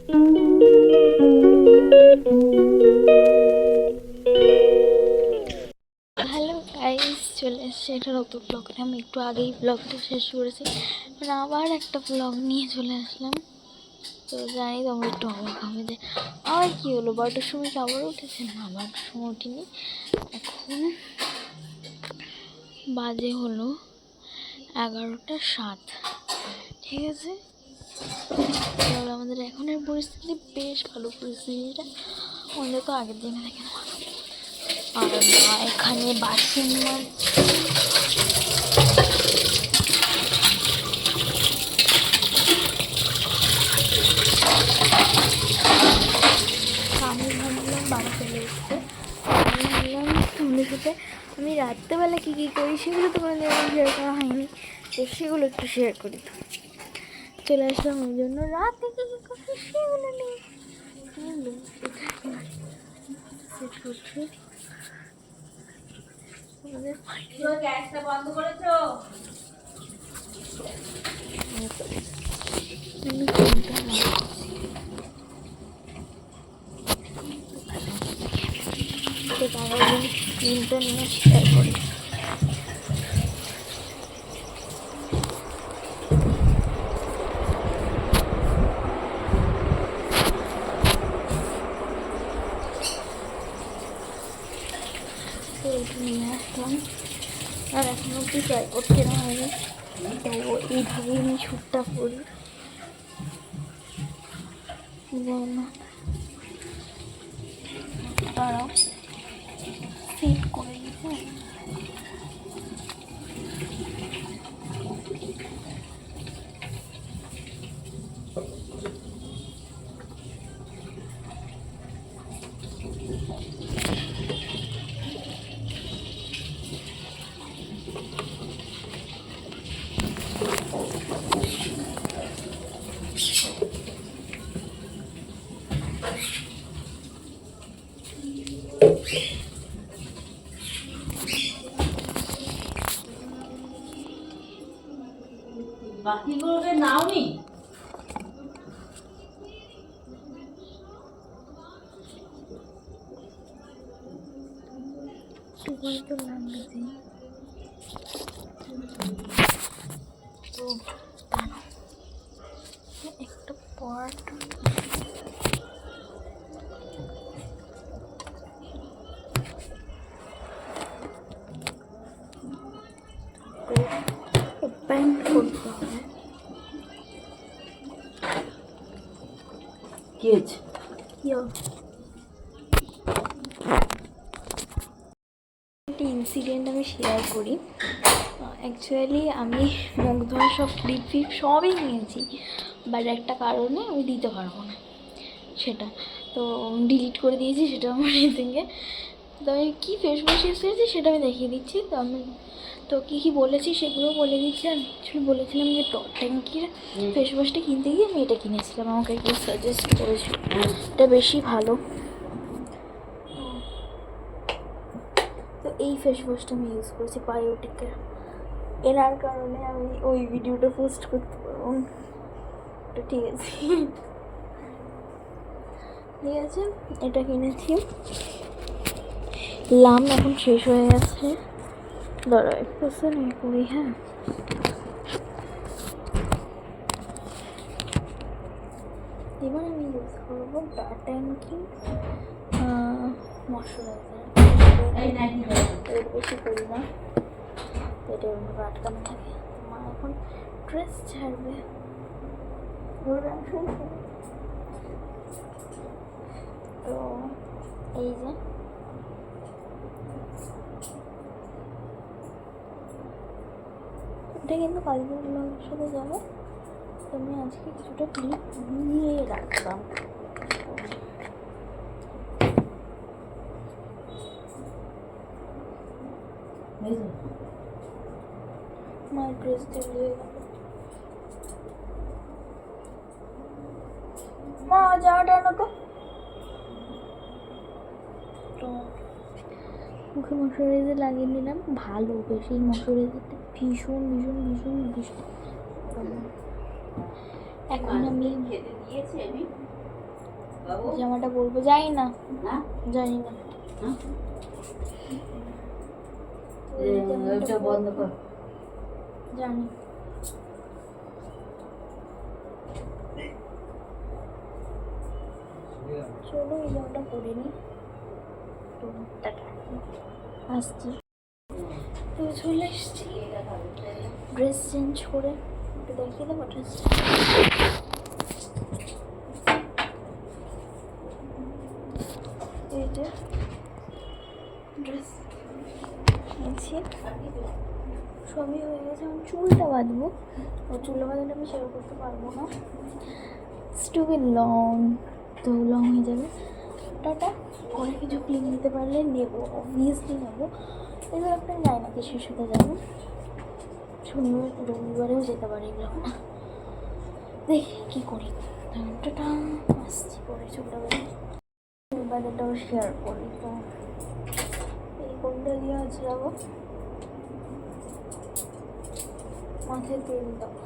Hello guys, চলে এসছে একটা নতুন ব্লগে। আমি একটু আগেই ব্লগটা শেষ করেছি, মানে আবার একটা ব্লগ নিয়ে চলে আসলাম। তো জানি তোমরা একটু অবাক হবে যে আবার কী হলো, 12টার সময় কি আবার উঠেছে? না, 12টার সময় উঠিনি। এখন বাজে হলো 11টা 7। ঠিক আছে, তাহলে আমাদের এখনের পরিস্থিতি বেশ ভালো। পরিস্থিতিটা আমাদের তো আগের দিনে দেখে না। আর না, এখানে বাসন আমি ভাবলাম বাবা চলে এসছে, আমি ভাবলাম তোমাদের সাথে আমি রাত্রেবেলা কী কী করি সেগুলো তো কোনো জায়গায় শেয়ার করা হয়নি, তো সেগুলো একটু শেয়ার করি। তো চলে আসলাম ওই জন্য, রাতে কী কী করি সেগুলো নিয়ে সেট করছি। গ্যাসটা বন্ধ করেছো? তিনটা নিয়ে শেয়ার করি। তো এটা নিয়ে আসলাম, আর এখন অব্দি ট্রাই করতে না হয়নি। তো এইভাবেই আমি শ্যুটটা করি। তারা সেট করে দিতে বাকিগুলোকে নাওনি? তো লাগছে। তো একটা পার্ট ওপেন করতে হবে। কি হয়েছে? একটা ইনসিডেন্ট আমি শেয়ার করি। অ্যাকচুয়ালি আমি মুখ ধোয়া সব ক্লিপ ফিপ সবই নিয়েছি, বাট একটা কারণে আমি দিতে পারবো না, সেটা তো ডিলিট করে দিয়েছি সেটা আমার থেকে। তো আমি কী ফেস ওয়াশ ইউজ করেছি সেটা আমি দেখিয়ে দিচ্ছি। তো আমি তো কী কী বলেছি সেগুলো বলে দিচ্ছি। আর অ্যাকচুয়ালি বলেছিলাম যে টপ ট্যাঙ্কির ফেস ওয়াশটা কিনতে গিয়ে আমি এটা কিনেছিলাম, আমাকে কেউ সাজেস্ট করেছিল, এটা বেশি ভালো। তো এই ফেস ওয়াশটা আমি ইউজ করেছি বায়োটিকের, এনার কারণে আমি ওই ভিডিওটা পোস্ট করতে পারবো। তো ঠিক আছে, ঠিক আছে, এটা কিনেছি। লাম এখন শেষ হয়ে গেছে, দাঁড়া একটু নিয়ে করি। হ্যাঁ, এবার আমি ইউজ করবো টাটাঙ্কি ময়শ্চারাইজার। এর বেশি করি না, এটা ওইভাবে আটকানো থাকে। মা এখন ড্রেস ছাড়বে, তো এই যে এটা কিন্তু কালকের ব্লগের সাথে যাবে। তো আমি আজকে কিছুটা ক্লিপ নিয়ে রাখলাম। মায়ের ড্রেস তৈরি হয়ে গেল। মা যাওয়াটা না তো, মুখে ময়শ্চারাইজার লাগিয়ে নিলাম, ভালো বেশি ময়শ্চারাইজারটা ভীষণ ভীষণ ভীষণ ভীষণ। এখন আমি খেতে দিয়েছি আমি জামাটা পরবো, জানি না, জানি না। ওইটা বন্ধ কর। জানি। চলো এই জামাটা পরে নি, তো টাটা, আসছি। তো চলে এসছি, ড্রেস চেঞ্জ করে একটু দেখিয়ে দেবো ড্রেসটা। এই যে ড্রেস নিয়েছি, সবই হয়ে গেছে। আমি চুলটা বাঁধবো, ও চুলটা বাঁধাটা আমি শেয়ার করতে পারবো না, টু বি লং, তো লং হয়ে যাবে। টাটা। পরে কিছু ক্লিন নিতে পারলে নেবো, অবভিয়াসলি নেবো। এগুলো আপনার যায় না কিছুর সাথে যাবো, শনিবার রবিবারেও যেতে পারি, এগুলো না দেখি কী করি। টাটা, আসছি পরে চুলটা বাজারটাও শেয়ার করি। তো এই কোনটা দিয়ে আজ যাবো, মাথায় তেল দেবো।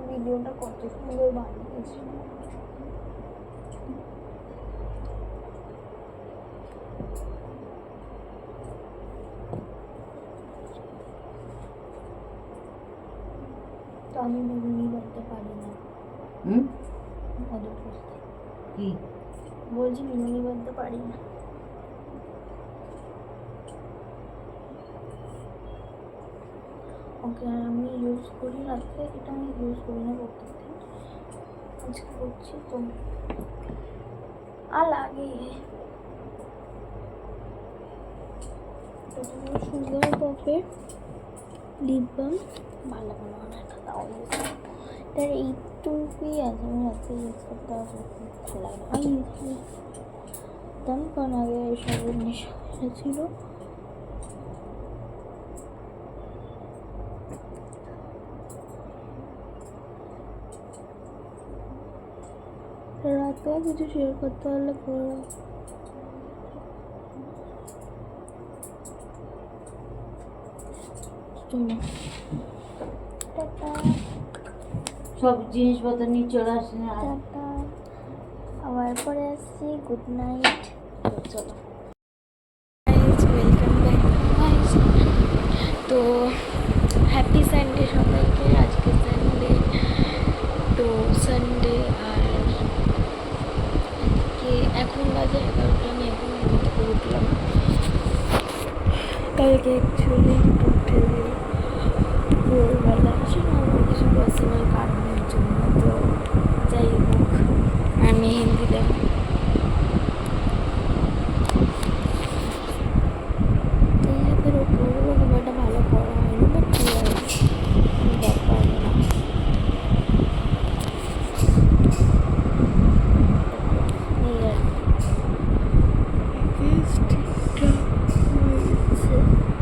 ভিডিওটা কত সুন্দর বানিয়েছি। তো আমি বিনুনি বানতে পারি না। কি বলছি, বিনুনি বানতে পারি না। ওকে, আর আমি ইউজ করি রাত্রে, এটা আমি ইউজ করি না প্রত্যেক দিন, আজকে করছি। তো আর লাগে সুন্দর পপের লিপ বাম, ভালো ভালো একটা তাও ইউজ করি। এটার এইটুকুই আছে, আমি রাত্রে ইউজ করতে পারবো, ভালো লাগে। আমি ইউজ করতাম, কারণ আগে এসবের নেশা ছিল। রাতে কিছু শেয়ার করতে হলে করো। চলো টাটা। সব জিনিসপত্র নিয়ে চলে আসে না। টাটা, আবার পরে আসছি। Good night. চলো, ওয়েলকাম ব্যাক। তো হ্যাপি সানডে সবাইকে। আজকে সানডে, তো সানডে আর আজকে এখন বাজে 11টা, আমি এখন ঘুম থেকে উঠলাম। কালকে অ্যাকচুয়ালি উঠে ভোরবেলা আসলে আমার কিছু পার্সোনাল কারণের জন্য, তো যাই হোক আর মেহেন্দি দেবো। এই হাতের ওপরগুলো খুব একটা ভালো করা হয়নি, বাট ঠিক আছে, ব্যাপার না। এই আর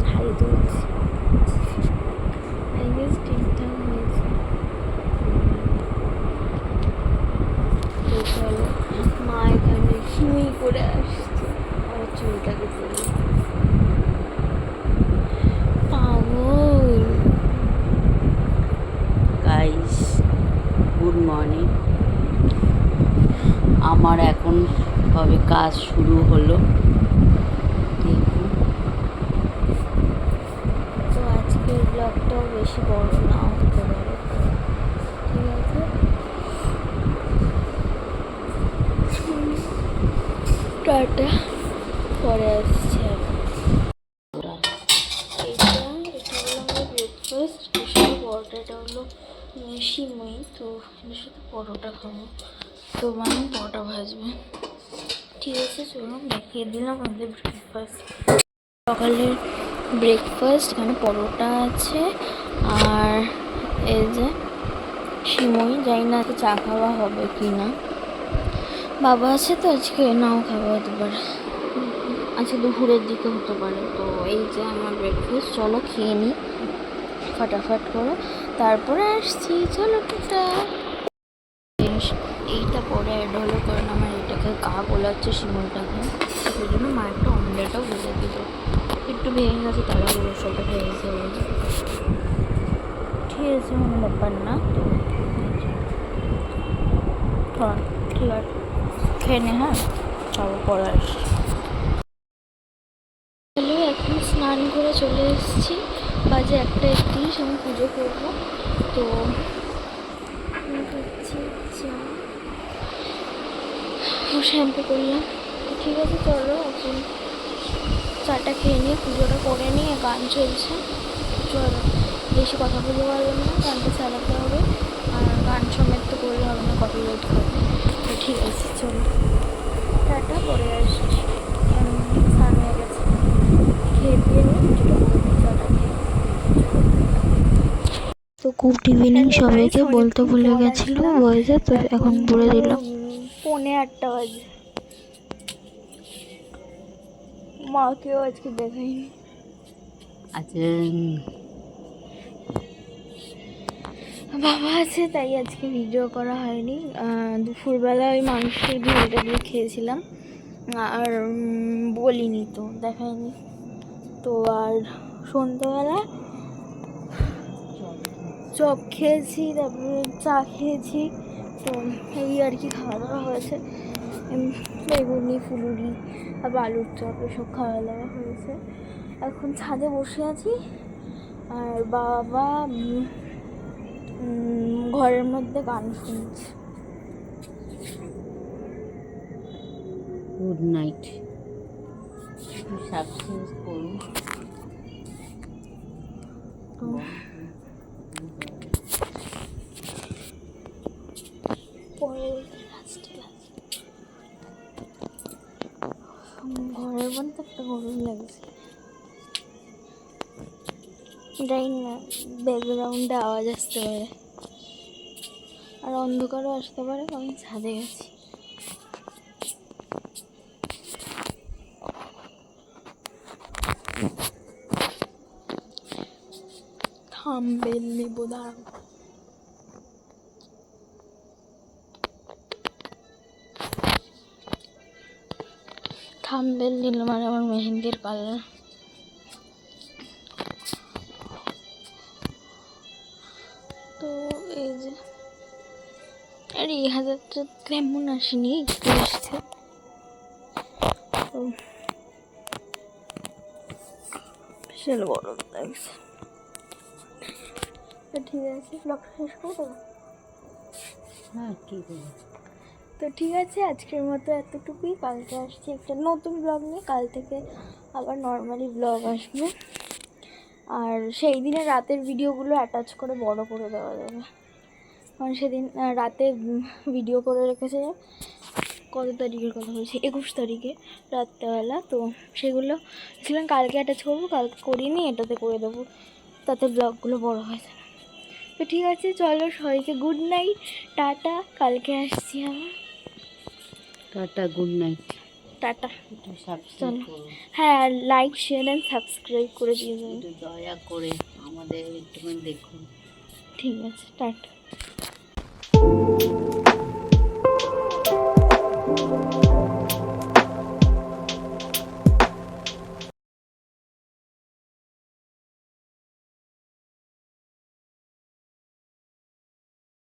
হাই তুলছি, আই গেস ঠিকঠাক হয়েছে। তো চলো, মা এখানে শুই করে আসছে, আর চুলটাকে তুলে পাগল। Guys, good morning. আমার এখন কবে কাজ শুরু হলো দেখুন। তো আজকের ব্লগটাও বেশি বড় নাও হতে পারে, ঠিক আছে। টাটা, পরে আসছি। এটা হলো আমাদের ব্রেকফাস্ট, এর সাথে পরোটা। এটা হলো সিমই, তো এর সাথে পরোটা খাবো, তো মানে পরোটা ভাজবে। ঠিক আছে, চলো দেখিয়ে দিলাম আমাদের ব্রেকফাস্ট। সকালের ব্রেকফাস্ট, এখানে পরোটা আছে আর এই যে সিমই। জানি না তো চা খাওয়া হবে কি না, বাবা আছে তো আজকে, নাও খাওয়া হতে পারে, আজকে দুপুরের দিকে হতে পারে। তো এই যে আমার ব্রেকফাস্ট, চলো খেয়ে নিই ফাটাফাট করে, তারপরে আসছি, চলো টাটা। এইটা পরে অ্যাড হলো কারণ আমার এটাকে গা গোলাচ্ছে শিমুলটাকে, সেই জন্য মা একটা অমলেটও ভেজে দিল। একটু ভেঙে গেছে, তাড়াহুড়োর সাথে ভেঙে গেছে, ঠিক আছে, কোনো ব্যাপার না। তো হ্যাঁ ঠিক আছে, খেয়ে নে। হ্যাঁ, তারপর পরে আসছি। হ্যালো, এখন স্নান করে চলে এসেছি, বাজে 1:31, আমি পুজো করবো। তো শ্যাম্পু করলাম, তো ঠিক আছে চলো এখন চাটা খেয়ে নিয়ে পুজোটা করে নিয়ে গান চলছে। চলো, বেশি কথা বলতে পারলাম না, গানটা চালাতে হবে, আর গান সমেত তো করলে হবে না, কপিরাইট খাবে। তো ঠিক আছে চলো টাটা, পরে আসছি। স্নান হয়ে গেছে, খেয়ে দিয়ে নিয়ে পুজোটা করে নিই, চাটা খেয়ে। তো গুড ইভিনিং সবাইকে বলতে ভুলে গেছিলাম ভয়েসে, তো এখন বলে দিলাম। 8:45 বাজে, মাকেও আজকে দেখাইনি। আচ্ছা, বাবা আছে তাই আজকে ভিডিও করা হয়নি। দুপুরবেলা ওই মাংসের ঝোলটা দিয়ে খেয়েছিলাম, আর বলিনি তো, দেখাইনি তো। আর সন্ধ্যাবেলা চপ খেয়েছি, তারপরে চা খেয়েছি, তো এই আর কি খাওয়া দাওয়া হয়েছে। বেগুনি ফুলুরি আর আলুর চপ এসব খাওয়া দাওয়া হয়েছে। এখন ছাদে বসে আছি, আর বাবা ঘরের মধ্যে গান শুনছে। গুড নাইট, সাবস্ক্রাইব করুন। ঘরের মধ্যে একটা গরম লাগছে, জানি না ব্যাকগ্রাউন্ডে আওয়াজ আসতে পারে, আর অন্ধকারও আসতে পারে, আমি ছাদে গেছি। থাম্বনেল নেব, দাঁড়াও। থাম্বনেল নিলাম, আর আমার মেহেন্দির কালার। তো এই যে, আর এই হাজারটা তেমন আসেনি, একটু এসছে। তো বিশাল গরম লাগছে। তো ঠিক আছে, ব্লগ শেষ করে দেবো। হ্যাঁ ঠিক আছে। তো ঠিক আছে, আজকের মতো এতটুকুই। কালকে আসছি একটা নতুন ব্লগ নিয়ে, কাল থেকে আবার নর্মালি ব্লগ আসবে। আর সেই দিনের রাতের ভিডিওগুলো অ্যাটাচ করে বড় করে দেওয়া যাবে, কারণ সেদিন রাতে ভিডিও করে রেখেছে। কত তারিখের কথা বলছি, 21 তারিখে রাত্রেবেলা। তো সেগুলো ছিলাম কালকে অ্যাটাচ করবো, কালকে করিনি, এটাতে করে দেবো, তাতে ব্লগগুলো বড় হয়ে যাবে। তো ঠিক আছে চলো, সবাইকে গুড নাইট, টাটা, কালকে আসছি আবার। Tata, good night, tata. একটু সাবস্ক্রাইব চলো, করুন। হ্যাঁ, আর লাইক শেয়ার অ্যান্ড সাবস্ক্রাইব করে দিয়ে যাবেন, একটু দয়া করে আমাদের একটুখানি দেখুন। ঠিক আছে, টাটা।